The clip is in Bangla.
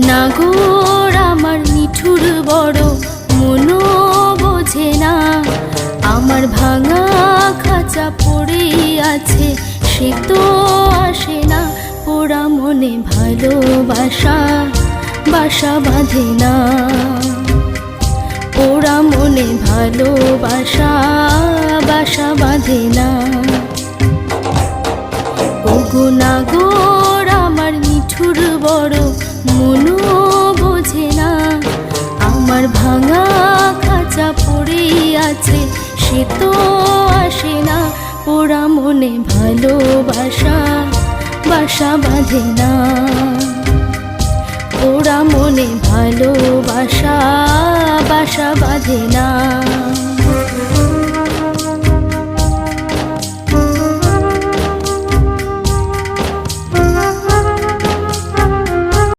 নাগর আমার নিঠুর বড়, মনও বোঝে না। আমার ভাঙা খাঁচা পড়ে আছে, সে তো আসে না। পোড়া মনে ভালোবাসা বাসা বাঁধে না। পোড়া মনে ভালোবাসা বাসা বাঁধে না। ওগো নাগর আমার নিঠুর বড়, মনও বোঝে না। আমার ভাঙা খাঁচা পড়ে আছে, সে তো আসে না। পোড়া মনে ভালোবাসা বাসা বাঁধে না। পোড়া মনে ভালোবাসা বাসা বাঁধে না।